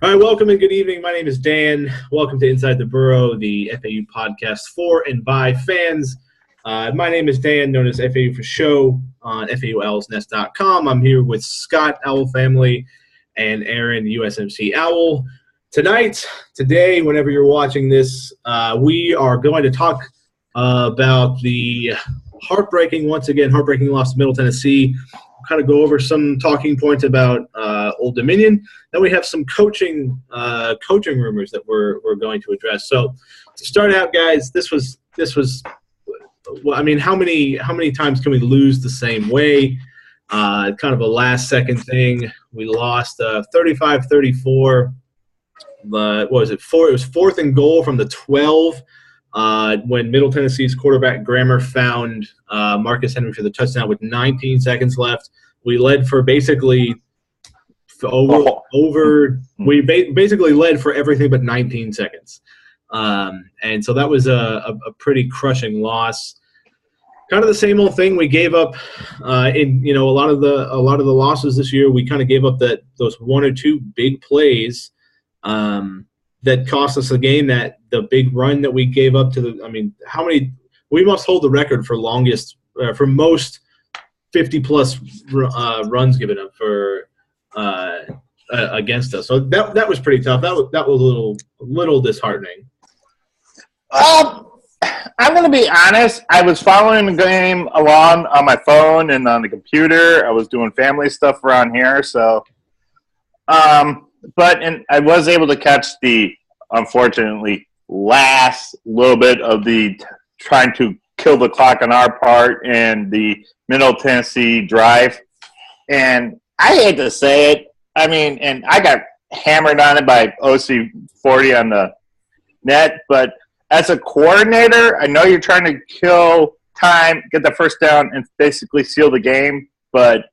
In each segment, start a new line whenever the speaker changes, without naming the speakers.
All right, welcome and good evening. My name is Dan. Welcome to Inside the Burrow, the FAU podcast for and by fans. My name is Dan, known as FAU for Show on FAUOwlsNest.com. I'm here with Scott, Owl Family, and Aaron, USMC Owl. Today, whenever you're watching this, we are going to talk about the heartbreaking loss to Middle Tennessee. Kind of go over some talking points about Old Dominion. Then we have some coaching rumors that we're going to address. So to start out, guys, this was. Well, I mean, how many times can we lose the same way? Kind of a last-second thing. We lost 35-34. What was it? It was 4th and goal from the 12 when Middle Tennessee's quarterback Grammer found Marcus Henry for the touchdown with 19 seconds left. We led for basically we basically led for everything but 19 seconds. And so that was a pretty crushing loss. Kind of the same old thing. We gave up in a lot of the losses this year. We kind of gave up those one or two big plays that cost us the game. That the big run that we gave up to how many? We must hold the record for most 50-plus runs given up for against us. So that was pretty tough. That was a little disheartening.
I'm going to be honest. I was following the game along on my phone and on the computer. I was doing family stuff around here. So, I was able to catch the, unfortunately, last little bit of the trying to kill the clock on our part and the Middle Tennessee drive. And I hate to say it. And I got hammered on it by OC40 on the net, but as a coordinator, I know you're trying to kill time, get the first down, and basically seal the game. But,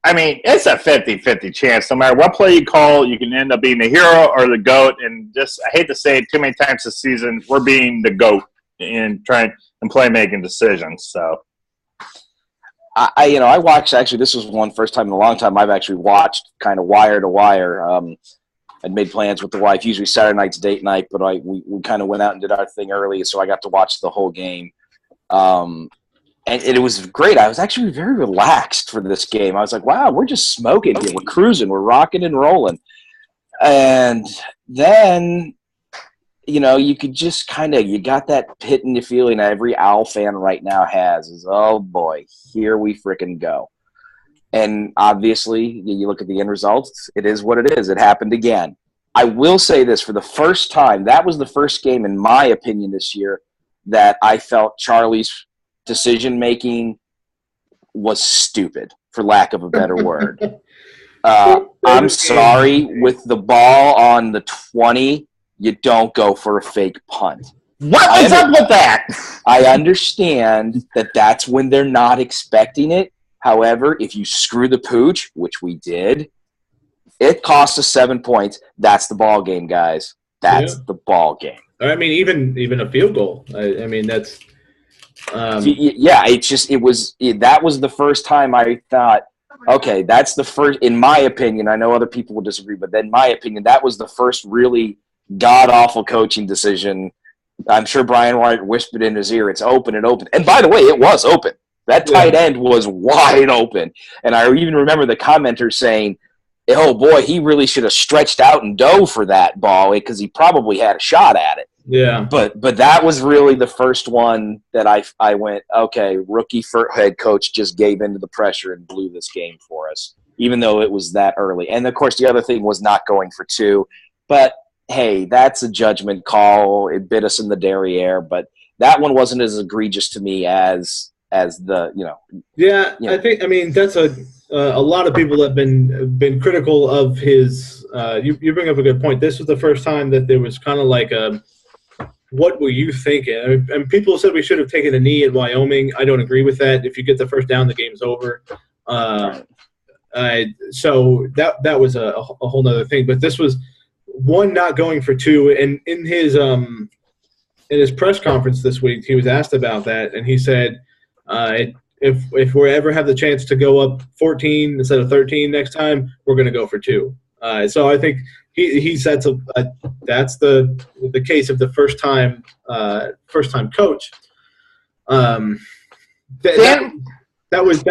it's a 50-50 chance. No matter what play you call, you can end up being the hero or the GOAT. And I hate to say it too many times this season, we're being the GOAT in trying and play-making decisions. So,
I watched, actually, this was first time in a long time I've actually watched kind of wire to wire. I'd made plans with the wife, usually Saturday night's date night, but we kind of went out and did our thing early, so I got to watch the whole game. And it was great. I was actually very relaxed for this game. I was like, wow, we're just smoking here. We're cruising. We're rocking and rolling. And then, you could just you got that pit in the feeling every Owl fan right now has is, oh, boy, here we frickin' go. And obviously, you look at the end results, it is what it is. It happened again. I will say this, for the first time, that was the first game, in my opinion, this year that I felt Charlie's decision-making was stupid, for lack of a better word. I'm sorry, with the ball on the 20, you don't go for a fake punt.
What is up with that?
I understand that that's when they're not expecting it. However, if you screw the pooch, which we did, it costs us 7 points. That's the ball game, guys. That's the ball game.
Even a field goal. That's.
That was the first time I thought, okay, that's the first. In my opinion, I know other people will disagree, but in my opinion, that was the first really god awful coaching decision. I'm sure Brian Wright whispered in his ear, "It's open and open." And by the way, it was open. That tight end was wide open. And I even remember the commenters saying, oh, boy, he really should have stretched out and dove for that ball because he probably had a shot at it.
Yeah.
But that was really the first one that I went, okay, rookie head coach just gave into the pressure and blew this game for us, even though it was that early. And, of course, the other thing was not going for two. But, hey, that's a judgment call. It bit us in the derriere. But that one wasn't as egregious to me as the,
Yeah, I think, that's a lot of people have been critical of his you bring up a good point. This was the first time that there was kind of like a, what were you thinking? And people said we should have taken a knee at Wyoming. I don't agree with that. If you get the first down, the game's over. So that was a whole nother thing. But this was one not going for two. And in his press conference this week, he was asked about that, and he said, if we ever have the chance to go up 14 instead of 13 next time, we're going to go for two. So I think he sets up. That's the case of the first time coach. That was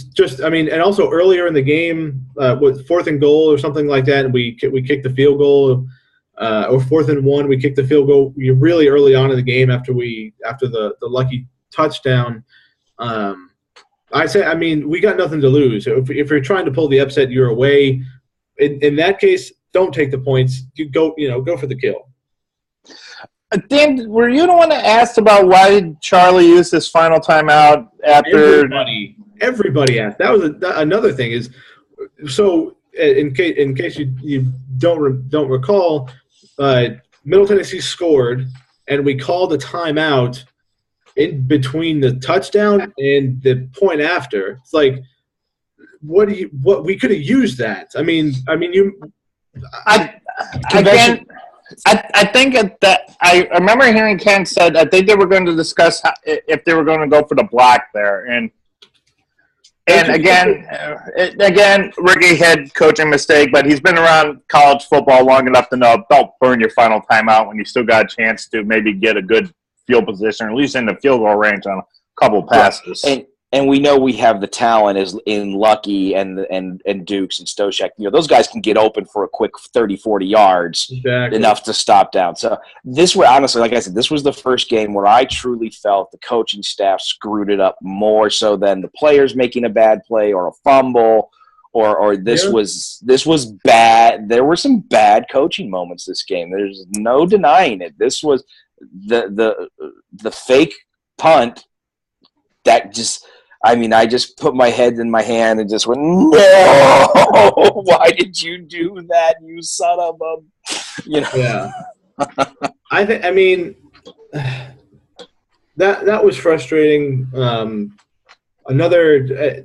just. I mean, and also earlier in the game, with 4th and goal or something like that, and we kicked the field goal, or 4th and 1, we kicked the field goal really early on in the game after the lucky touchdown. I mean, we got nothing to lose. If you're trying to pull the upset, you're away. In that case, don't take the points. You go for the kill.
Dan, were you the one that asked about why did Charlie use this final timeout after?
Everybody asked. That was another thing. Is so in case you don't recall, Middle Tennessee scored, and we called a timeout in between the touchdown and the point after. It's like, what we could have used that. I mean,
I think that I remember hearing Ken said I think they were going to discuss if they were going to go for the block there, and again, rookie head coaching mistake, but he's been around college football long enough to know don't burn your final timeout when you still got a chance to maybe get a good field position, or at least in the field goal range on a couple passes.
And we know we have the talent is in Lucky and Dukes and Stoshak. Those guys can get open for a quick 30, 40 yards, enough to stop down. So this was, honestly, like I said, this was the first game where I truly felt the coaching staff screwed it up more so than the players making a bad play or a fumble or this was bad. There were some bad coaching moments this game. There's no denying it. This was the fake punt that just – I mean, I just put my head in my hand and just went, no, why did you do that, you son of a,
Yeah. I mean, that was frustrating. Another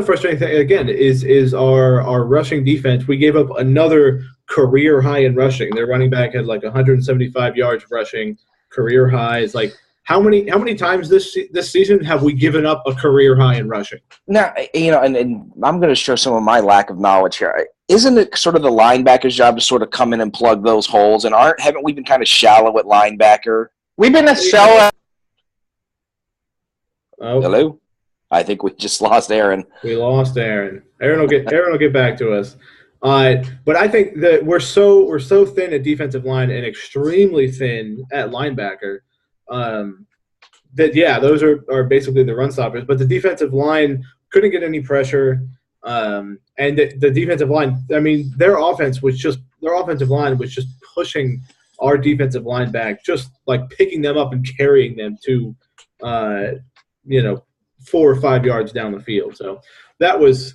frustrating thing, again, is our rushing defense. We gave up another career high in rushing. Their running back had like 175 yards rushing, career highs. Like, how many times this season have we given up a career high in rushing?
Now, and I'm going to show some of my lack of knowledge here. Isn't it sort of the linebacker's job to sort of come in and plug those holes? And haven't we been kind of shallow at linebacker?
We've been a shallow.
Oh.
Hello? I think we just lost Aaron.
We lost Aaron. Aaron will get back to us. But I think that we're so thin at defensive line and extremely thin at linebacker. Those are basically the run stoppers. But the defensive line couldn't get any pressure, and the defensive line. I mean, their offensive line was just pushing our defensive line back, just like picking them up and carrying them to, 4 or 5 yards down the field. So that was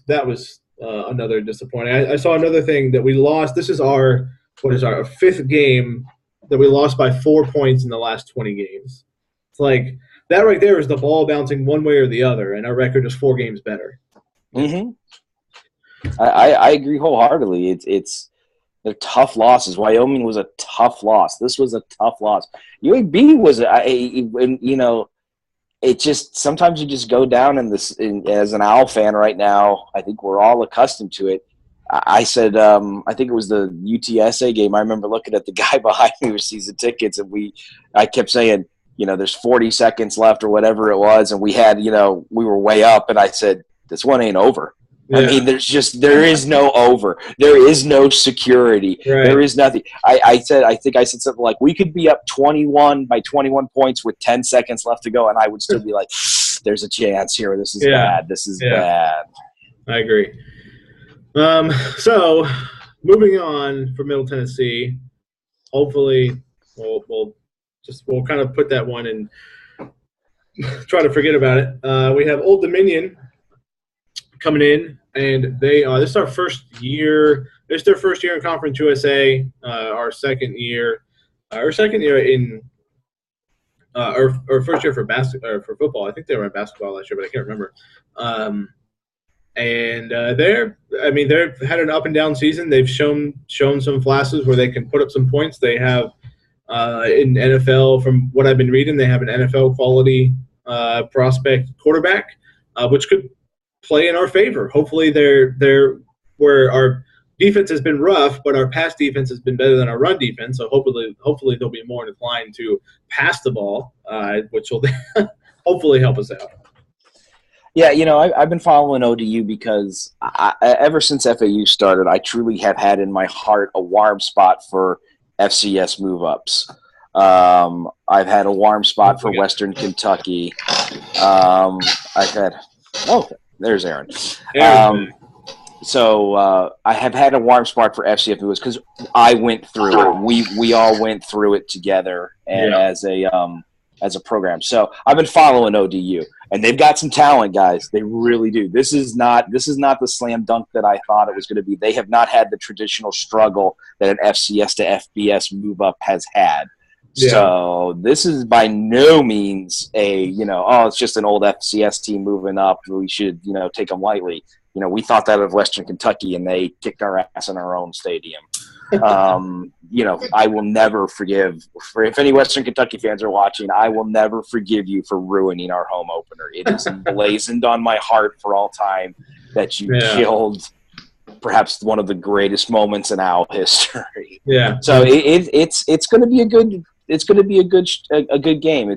another disappointing. I saw another thing that we lost. This is our 5th game that we lost by 4 points in the last 20 games. It's like that right there is the ball bouncing one way or the other, and our record is 4 games better.
Mm-hmm. I agree wholeheartedly. They're tough losses. Wyoming was a tough loss. This was a tough loss. UAB was it just sometimes you just go down as an Owl fan right now. I think we're all accustomed to it. I said, I think it was the UTSA game. I remember looking at the guy behind me with season tickets, and I kept saying, there's 40 seconds left or whatever it was, and we were way up, and I said, this one ain't over. Yeah. I mean, there is no over. There is no security. Right. There is nothing. I think I said something like, we could be up 21 points with 10 seconds left to go, and I would still be like, there's a chance here. This is bad. This is bad.
I agree. So moving on for Middle Tennessee, hopefully we'll kind of put that one and try to forget about it. We have Old Dominion coming in, and this is our first year. This is their first year in Conference USA. Our second year in or first year for football. I think they were in basketball last year, but I can't remember. And they've had an up and down season. They've shown some flashes where they can put up some points. They have in NFL, from what I've been reading, they have an NFL quality prospect quarterback, which could play in our favor. Hopefully, they're where defense has been rough, but our pass defense has been better than our run defense. So hopefully they'll be more inclined to pass the ball, which will hopefully help us out.
Yeah, I've been following ODU because ever since FAU started, I truly have had in my heart a warm spot for FCS move-ups. I've had a warm spot for Western Kentucky. I've had – there's Aaron. So I have had a warm spot for FCS move-ups because I went through it. We all went through it together and as a program. So I've been following ODU. And they've got some talent, guys. They really do. This is not the slam dunk that I thought it was going to be. They have not had the traditional struggle that an FCS to FBS move up has had. Yeah. So this is by no means it's just an old FCS team moving up. We should, take them lightly. We thought that of Western Kentucky, and they kicked our ass in our own stadium. I will never forgive if any Western Kentucky fans are watching. I will never forgive you for ruining our home opener. It is emblazoned on my heart for all time that you killed perhaps one of the greatest moments in Owl history. Yeah. So it's going to be a good game. It's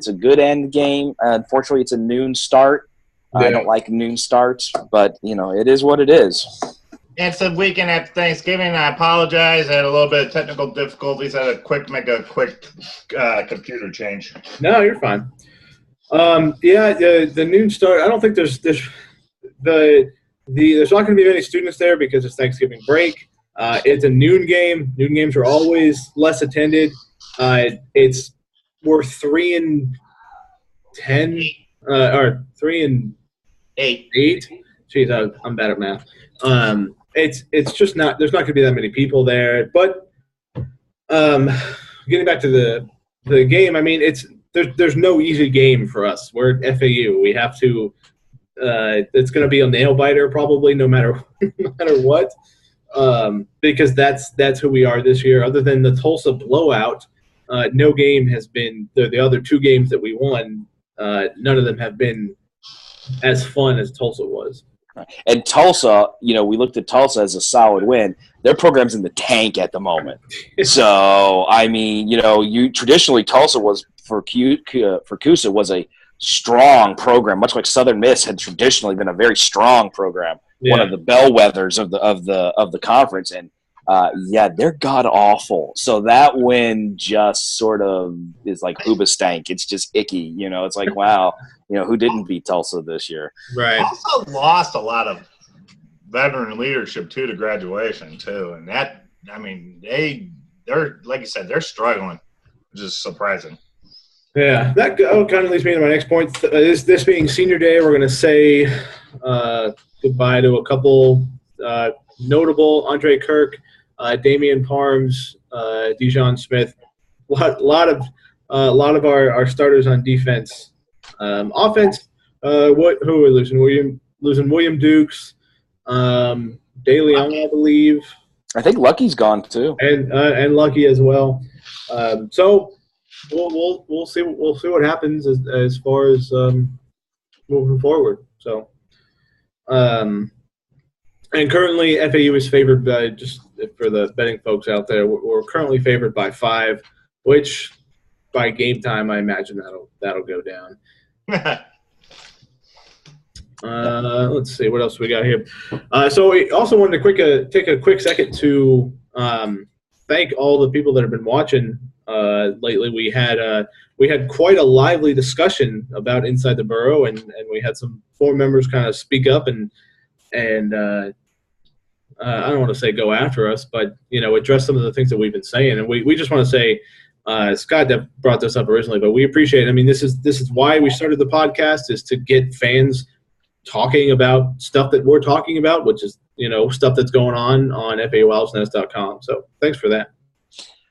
a good end game. Unfortunately, it's a noon start. I don't like noon starts, but it is what it is.
It's the weekend after Thanksgiving. I apologize. I had a little bit of technical difficulties. I had to make a quick computer change.
No, you're fine. The noon start. I don't think there's not going to be many students there because it's Thanksgiving break. It's a noon game. Noon games are always less attended. We're 3-10 or 3-8. Jeez, I'm bad at math. It's just not – there's not going to be that many people there. But getting back to the game, I mean, there's no easy game for us. We're at FAU. We have to it's going to be a nail-biter probably no matter what because that's who we are this year. Other than the Tulsa blowout, no game has been – the other two games that we won, none of them have been as fun as Tulsa was.
And Tulsa, we looked at Tulsa as a solid win. Their program's in the tank at the moment. So, I mean, traditionally Tulsa was for CUSA was a strong program, much like Southern Miss had traditionally been a very strong program, one of the bellwethers of the conference. And they're god awful. So that win just sort of is like Hoobastank. It's just icky. It's like, wow. Who didn't beat Tulsa this year?
Right.
Also lost a lot of veteran leadership too to graduation too, and that they're like you said, they're struggling, which is surprising.
Yeah, that kind of leads me to my next point. This being senior day, we're going to say goodbye to a couple notable: Andre Kirk, Damian Parms, Dijon Smith. A lot of our starters on defense. Offense, who are we losing? Losing William Dukes, De Leon, I believe.
I think Lucky's gone too,
and Lucky as well. So we'll see what happens as far as moving forward. So, and currently FAU is favored by, just for the betting folks out there, we're currently favored by 5, which by game time I imagine that'll go down. Let's see what else we got here. So we also wanted to take a quick second to thank all the people that have been watching lately. We had quite a lively discussion about Inside the Burrow, and we had some 4 members kind of speak up and I don't want to say go after us, but address some of the things that we've been saying. And we just want to say, Scott that brought this up originally, but we appreciate it. I mean, this is why we started the podcast, is to get fans talking about stuff that we're talking about, which is stuff that's going on FAUOwlsnest.com. So thanks for that.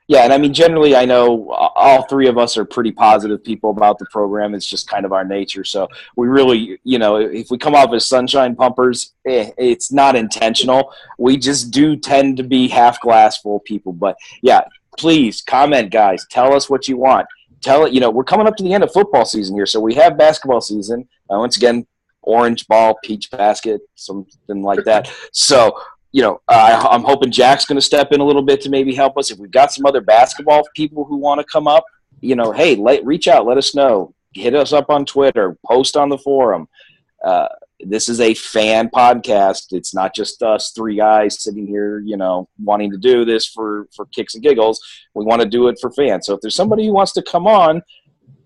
Yeah, and I mean, generally, I know all 3 of us are pretty positive people about the program. It's just kind of our nature. So we really, if we come off as sunshine pumpers, it's not intentional. We just do tend to be half glass full people. But yeah, please comment, guys. Tell us what you want. We're coming up to the end of football season here, so we have basketball season. Once again, orange ball, peach basket, something like that. So I'm hoping Jack's going to step in a little bit to maybe help us. If we've got some other basketball people who want to come up, hey, reach out, let us know. Hit us up on Twitter, post on the forum. This is a fan podcast. It's not just us three guys sitting here, wanting to do this for kicks and giggles. We want to do it for fans. So if there's somebody who wants to come on,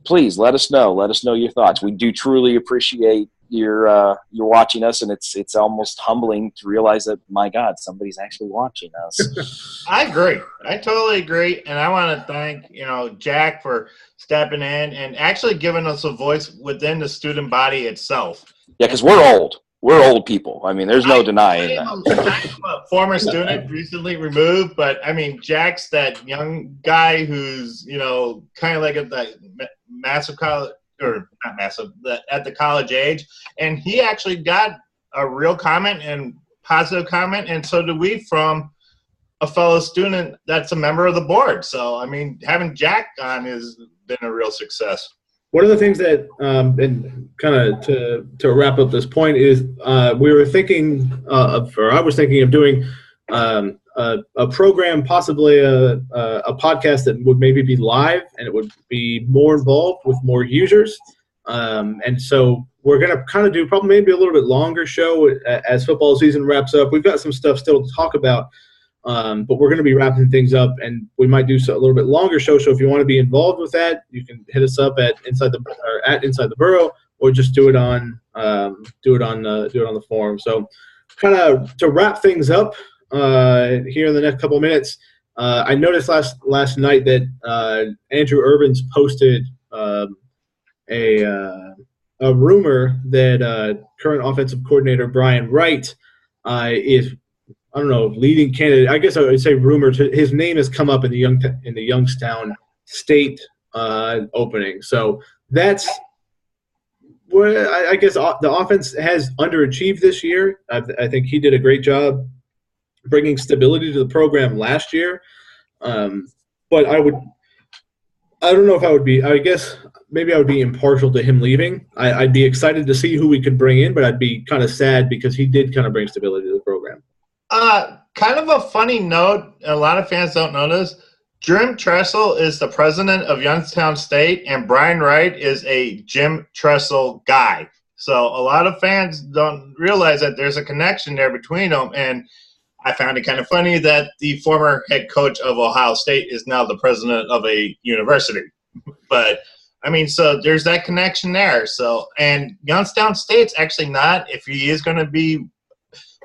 please let us know. Let us know your thoughts. We do truly appreciate you're watching us, and it's almost humbling to realize that, my God, somebody's actually watching us.
I agree. I totally agree, and I want to thank Jack for stepping in and actually giving us a voice within the student body itself.
Yeah, because we're old. We're old people. I mean, there's no denying that.
I'm a former student, recently removed, but I mean, Jack's that young guy who's kind of like at the massive college. Or not massive, at the college age, and he actually got a real comment and positive comment, and so do we from a fellow student that's a member of the board. So I mean, having Jack on has been a real success.
One of the things that, and kind of to wrap up this point, is we were thinking I was thinking of doing a program, possibly a podcast that would maybe be live, and it would be more involved with more users. And so we're going to kind of do probably maybe a little bit longer show as football season wraps up. We've got some stuff still to talk about, but we're going to be wrapping things up, and we might do a little bit longer show. So if you want to be involved with that, you can hit us up at Inside the Burrow, or just do it on the forum. So kind of to wrap things up. Here in the next couple of minutes, I noticed last night that Andrew Irvins posted a rumor that current offensive coordinator Brian Wright is, I don't know, leading candidate. I guess I would say rumor. His name has come up in the Youngstown State opening. So that's where I guess the offense has underachieved this year. I think he did a great job bringing stability to the program last year. But I don't know if I would be, I guess maybe I would be impartial to him leaving. I'd be excited to see who we could bring in, but I'd be kind of sad because he did kind of bring stability to the program.
Kind of a funny note, a lot of fans don't know this. Jim Tressel is the president of Youngstown State, and Brian Wright is a Jim Tressel guy. So a lot of fans don't realize that there's a connection there between them, and I found it kind of funny that the former head coach of Ohio State is now the president of a university. But, I mean, so there's that connection there. So, and Youngstown State's actually not, if he is going to be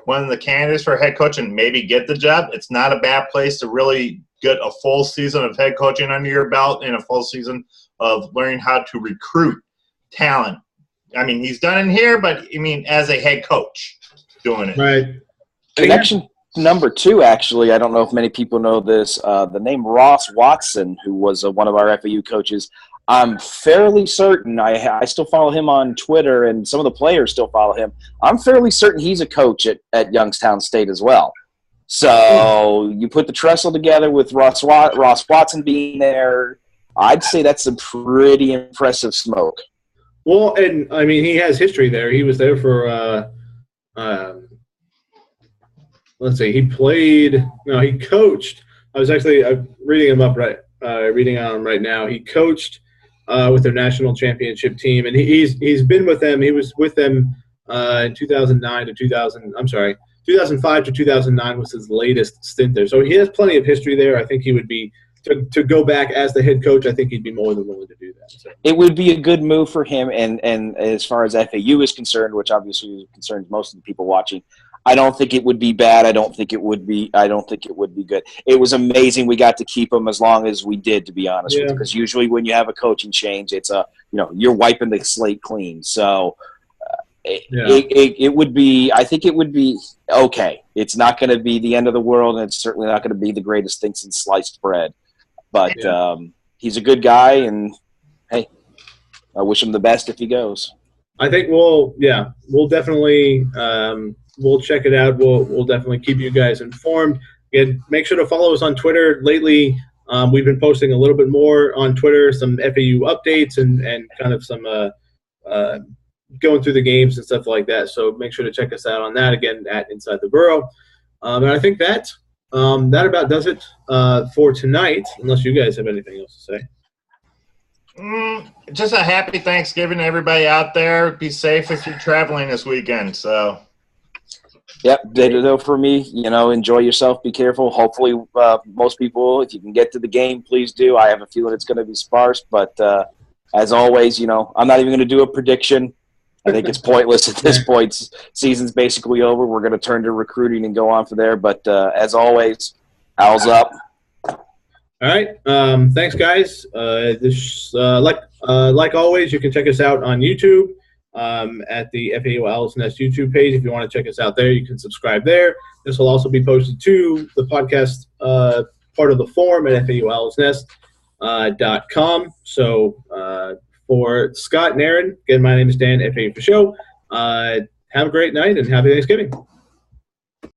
one of the candidates for head coach and maybe get the job, it's not a bad place to really get a full season of head coaching under your belt and a full season of learning how to recruit talent. I mean, he's done it here, but, I mean, as a head coach doing it.
Right.
Connection number two, actually, I don't know if many people know this, the name Ross Watson, who was one of our FAU coaches, I'm fairly certain, I still follow him on Twitter, and some of the players still follow him. I'm fairly certain he's a coach at Youngstown State as well. So you put the Tressel together with Ross Watson being there, I'd say that's some pretty impressive smoke.
Well, and, I mean, he has history there. He was there for let's see, he coached. I was actually reading on him right now. He coached with their national championship team, and he's been with them. He was with them in 2005 to 2009 was his latest stint there. So he has plenty of history there. I think he would be to go back as the head coach. I think he'd be more than willing to do that. So.
It would be a good move for him, and as far as FAU is concerned, which obviously concerns most of the people watching, I don't think it would be bad. I don't think it would be good. It was amazing we got to keep him as long as we did, to be honest with you, because usually when you have a coaching change, it's you're wiping the slate clean. So it would be, I think it would be okay. It's not going to be the end of the world, and it's certainly not going to be the greatest thing since sliced bread. But he's a good guy, and hey, I wish him the best if he goes.
I think we'll definitely we'll check it out. We'll definitely keep you guys informed. And make sure to follow us on Twitter. Lately, we've been posting a little bit more on Twitter, some FAU updates and kind of some going through the games and stuff like that. So make sure to check us out on that, again, at Inside the Burrow. And I think that about does it for tonight, unless you guys have anything else to say.
Just a happy Thanksgiving to everybody out there. Be safe if you're traveling this weekend. So.
Yep, ditto for me. Enjoy yourself. Be careful. Hopefully, most people, if you can get to the game, please do. I have a feeling it's going to be sparse, but as always, I'm not even going to do a prediction. I think it's pointless at this point. Season's basically over. We're going to turn to recruiting and go on from there. But as always, Owls up.
All right. Thanks, guys. Like always, you can check us out on YouTube at the FAU Owls Nest YouTube page. If you want to check us out there, you can subscribe there. This will also be posted to the podcast part of the forum at FAUOwlsNest.com. So for Scott and Aaron, again, my name is Dan, FAU for show. Have a great night and happy Thanksgiving.